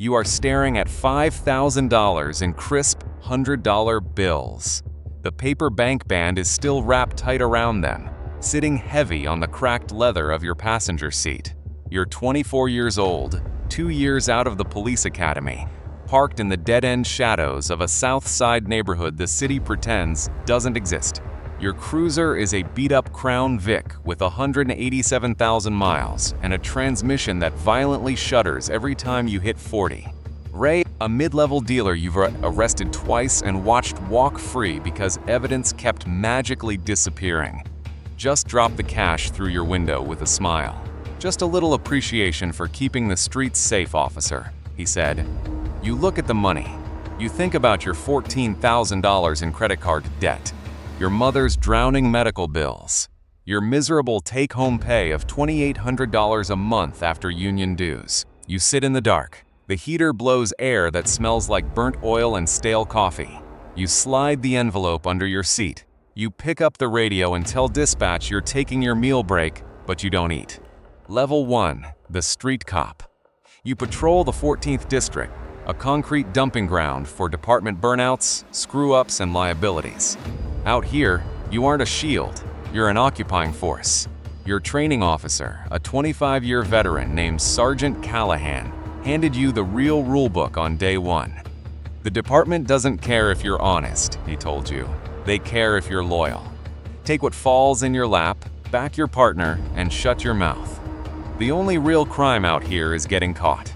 You are staring at $5,000 in crisp $100 bills. The paper bank band is still wrapped tight around them, sitting heavy on the cracked leather of your passenger seat. You're 24 years old, 2 years out of the police academy, parked in the dead-end shadows of a South Side neighborhood the city pretends doesn't exist. Your cruiser is a beat-up Crown Vic with 187,000 miles and a transmission that violently shudders every time you hit 40. Ray, a mid-level dealer you've arrested twice and watched walk free because evidence kept magically disappearing. Just drop the cash through your window with a smile. Just a little appreciation for keeping the streets safe, officer, he said. You look at the money. You think about your $14,000 in credit card debt, your mother's drowning medical bills, your miserable take-home pay of $2,800 a month after union dues. You sit in the dark. The heater blows air that smells like burnt oil and stale coffee. You slide the envelope under your seat. You pick up the radio and tell dispatch you're taking your meal break, but you don't eat. Level 1, the street cop. You patrol the 14th District, a concrete dumping ground for department burnouts, screw-ups, and liabilities. Out here, you aren't a shield, you're an occupying force. Your training officer, a 25-year veteran named Sergeant Callahan, handed you the real rulebook on day 1. The department doesn't care if you're honest, he told you. They care if you're loyal. Take what falls in your lap, back your partner, and shut your mouth. The only real crime out here is getting caught.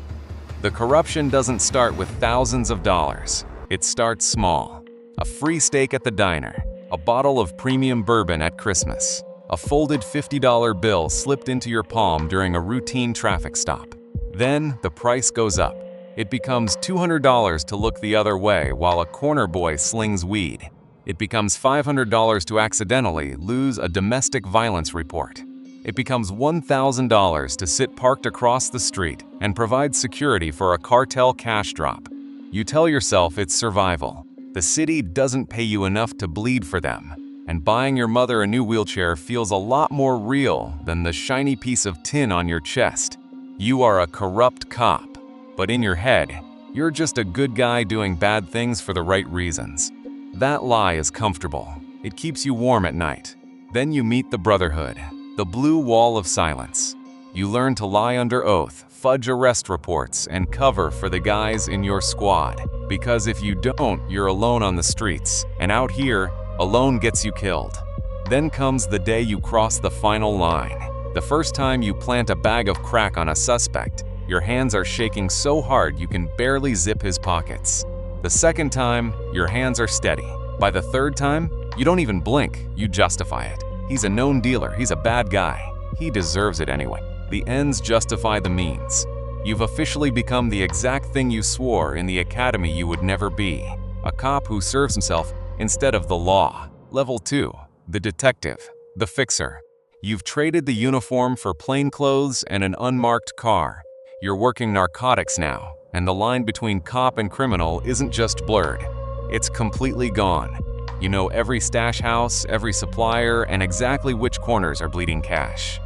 The corruption doesn't start with thousands of dollars. It starts small. A free steak at the diner, a bottle of premium bourbon at Christmas, a folded $50 bill slipped into your palm during a routine traffic stop. Then the price goes up. It becomes $200 to look the other way while a corner boy slings weed. It becomes $500 to accidentally lose a domestic violence report. It becomes $1,000 to sit parked across the street and provide security for a cartel cash drop. You tell yourself it's survival. The city doesn't pay you enough to bleed for them, and buying your mother a new wheelchair feels a lot more real than the shiny piece of tin on your chest. You are a corrupt cop, but in your head, you're just a good guy doing bad things for the right reasons. That lie is comfortable. It keeps you warm at night. Then you meet the Brotherhood, the blue wall of silence. You learn to lie under oath, fudge arrest reports, and cover for the guys in your squad. Because if you don't, you're alone on the streets, and out here, alone gets you killed. Then comes the day you cross the final line. The first time you plant a bag of crack on a suspect, your hands are shaking so hard you can barely zip his pockets. The second time, your hands are steady. By the third time, you don't even blink, you justify it. He's a known dealer, he's a bad guy. He deserves it anyway. The ends justify the means. You've officially become the exact thing you swore in the academy you would never be. A cop who serves himself instead of the law. Level 2, the detective, the fixer. You've traded the uniform for plainclothes and an unmarked car. You're working narcotics now, and the line between cop and criminal isn't just blurred. It's completely gone. You know every stash house, every supplier, and exactly which corners are bleeding cash.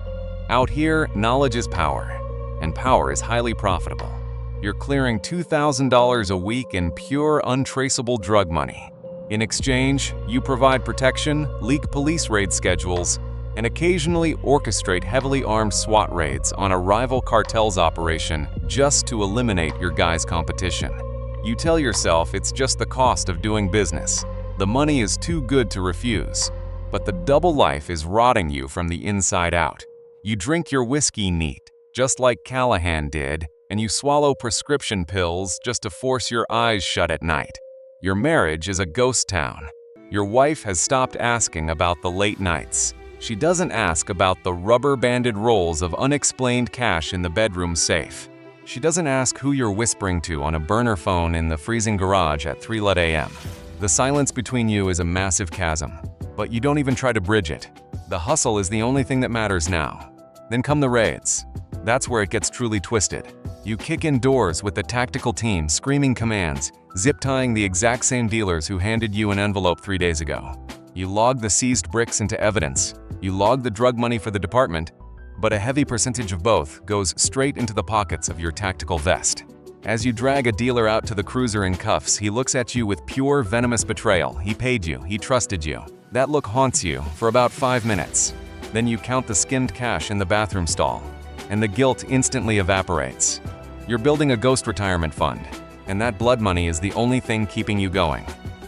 Out here, knowledge is power, and power is highly profitable. You're clearing $2,000 a week in pure, untraceable drug money. In exchange, you provide protection, leak police raid schedules, and occasionally orchestrate heavily armed SWAT raids on a rival cartel's operation just to eliminate your guy's competition. You tell yourself it's just the cost of doing business. The money is too good to refuse. But the double life is rotting you from the inside out. You drink your whiskey neat, just like Callahan did, and you swallow prescription pills just to force your eyes shut at night. Your marriage is a ghost town. Your wife has stopped asking about the late nights. She doesn't ask about the rubber-banded rolls of unexplained cash in the bedroom safe. She doesn't ask who you're whispering to on a burner phone in the freezing garage at 3 a.m. The silence between you is a massive chasm, but you don't even try to bridge it. The hustle is the only thing that matters now. Then come the raids. That's where it gets truly twisted. You kick in doors with the tactical team screaming commands, zip-tying the exact same dealers who handed you an envelope 3 days ago. You log the seized bricks into evidence. You log the drug money for the department, but a heavy percentage of both goes straight into the pockets of your tactical vest. As you drag a dealer out to the cruiser in cuffs, he looks at you with pure venomous betrayal. He paid you, he trusted you. That look haunts you for about 5 minutes. Then you count the skimmed cash in the bathroom stall, and the guilt instantly evaporates. You're building a ghost retirement fund, and that blood money is the only thing keeping you going.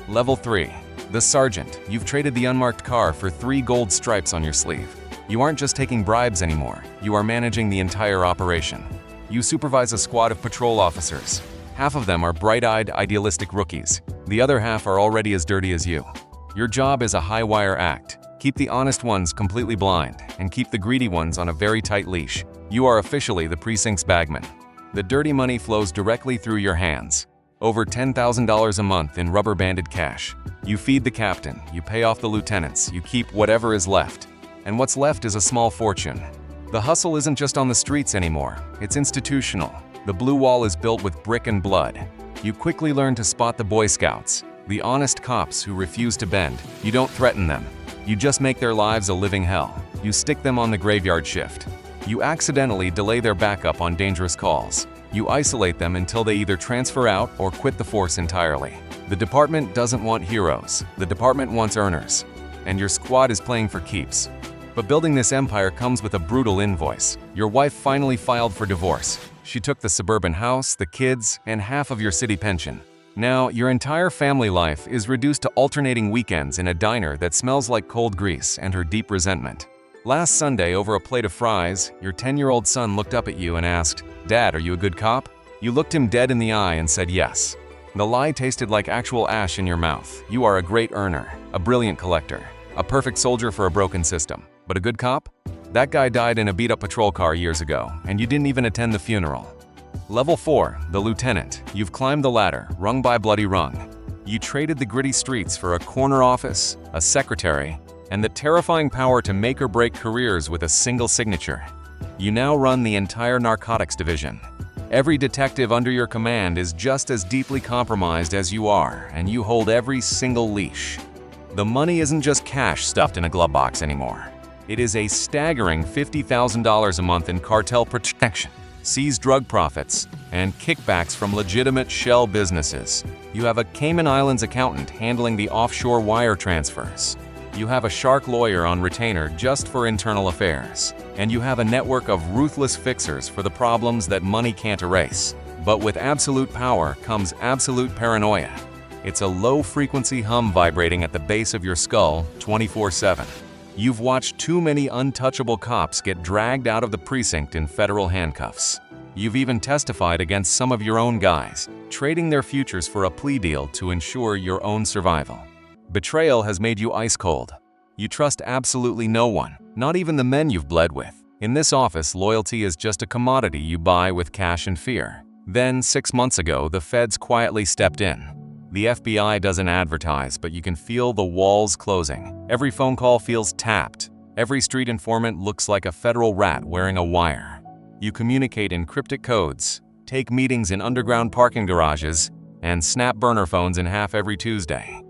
Level 3. The Sergeant. You've traded the unmarked car for 3 gold stripes on your sleeve. You aren't just taking bribes anymore, you are managing the entire operation. You supervise a squad of patrol officers. Half of them are bright-eyed, idealistic rookies. The other half are already as dirty as you. Your job is a high-wire act. Keep the honest ones completely blind, and keep the greedy ones on a very tight leash. You are officially the precinct's bagman. The dirty money flows directly through your hands. Over $10,000 a month in rubber-banded cash. You feed the captain, you pay off the lieutenants, you keep whatever is left. And what's left is a small fortune. The hustle isn't just on the streets anymore, it's institutional. The blue wall is built with brick and blood. You quickly learn to spot the Boy Scouts, the honest cops who refuse to bend. You don't threaten them. You just make their lives a living hell. You stick them on the graveyard shift. You accidentally delay their backup on dangerous calls. You isolate them until they either transfer out or quit the force entirely. The department doesn't want heroes. The department wants earners. And your squad is playing for keeps. But building this empire comes with a brutal invoice. Your wife finally filed for divorce. She took the suburban house, the kids, and half of your city pension. Now, your entire family life is reduced to alternating weekends in a diner that smells like cold grease and her deep resentment. Last Sunday, over a plate of fries, your 10-year-old son looked up at you and asked, "Dad, are you a good cop?" You looked him dead in the eye and said yes. The lie tasted like actual ash in your mouth. You are a great earner, a brilliant collector, a perfect soldier for a broken system. But a good cop? That guy died in a beat-up patrol car years ago, and you didn't even attend the funeral. Level 4, the Lieutenant. You've climbed the ladder, rung by bloody rung. You traded the gritty streets for a corner office, a secretary, and the terrifying power to make or break careers with a single signature. You now run the entire narcotics division. Every detective under your command is just as deeply compromised as you are, and you hold every single leash. The money isn't just cash stuffed in a glove box anymore. It is a staggering $50,000 a month in cartel protection, seized drug profits, and kickbacks from legitimate shell businesses. You have a Cayman Islands accountant handling the offshore wire transfers. You have a shark lawyer on retainer just for internal affairs. And you have a network of ruthless fixers for the problems that money can't erase. But with absolute power comes absolute paranoia. It's a low-frequency hum vibrating at the base of your skull 24/7. You've watched too many untouchable cops get dragged out of the precinct in federal handcuffs. You've even testified against some of your own guys, trading their futures for a plea deal to ensure your own survival. Betrayal has made you ice cold. You trust absolutely no one, not even the men you've bled with. In this office, loyalty is just a commodity you buy with cash and fear. Then, 6 months ago, the feds quietly stepped in. The FBI doesn't advertise, but you can feel the walls closing. Every phone call feels tapped. Every street informant looks like a federal rat wearing a wire. You communicate in cryptic codes, take meetings in underground parking garages, and snap burner phones in half every Tuesday.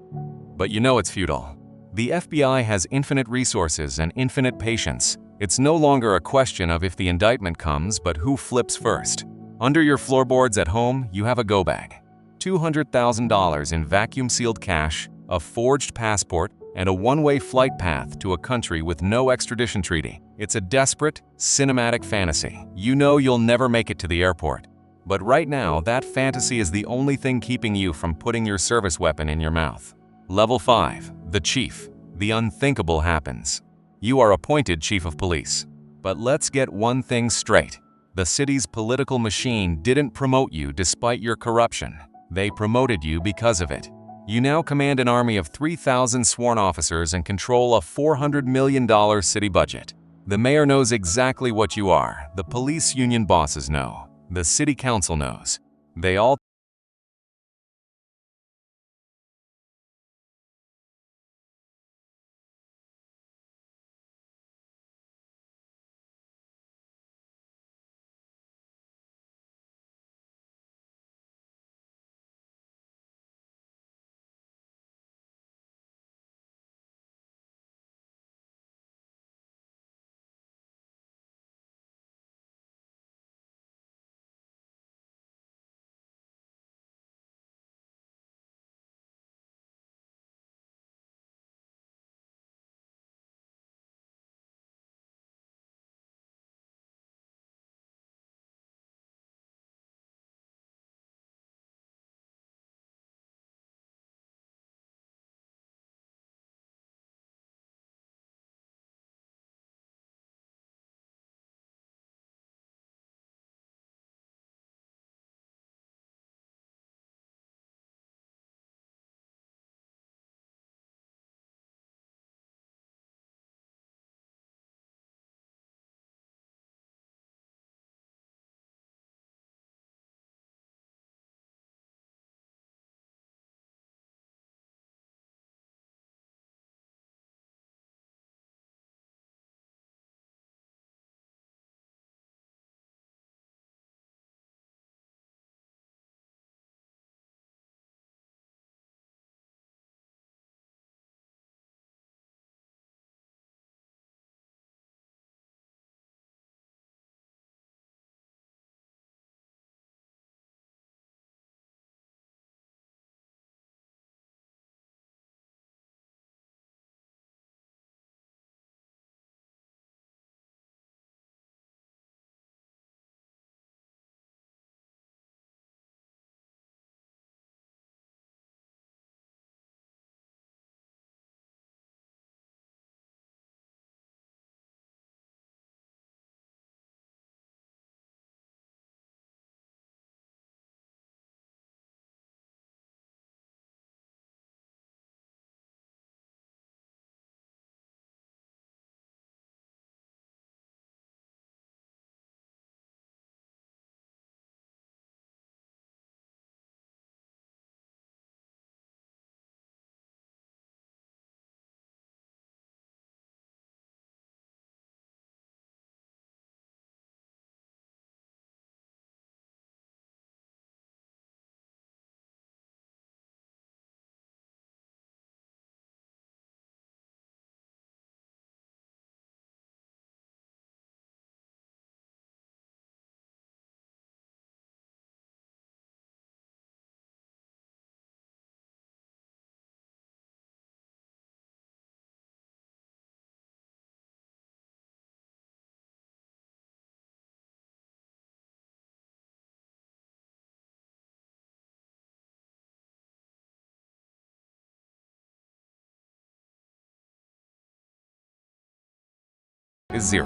But you know it's futile. The FBI has infinite resources and infinite patience. It's no longer a question of if the indictment comes, but who flips first. Under your floorboards at home, you have a go bag. $200,000 in vacuum-sealed cash, a forged passport, and a one-way flight path to a country with no extradition treaty. It's a desperate, cinematic fantasy. You know you'll never make it to the airport. But right now, that fantasy is the only thing keeping you from putting your service weapon in your mouth. Level 5, the Chief. The unthinkable happens. You are appointed Chief of Police. But let's get one thing straight. The city's political machine didn't promote you despite your corruption. They promoted you because of it. You now command an army of 3,000 sworn officers and control a $400 million city budget. The mayor knows exactly what you are. The police union bosses know. The city council knows. They all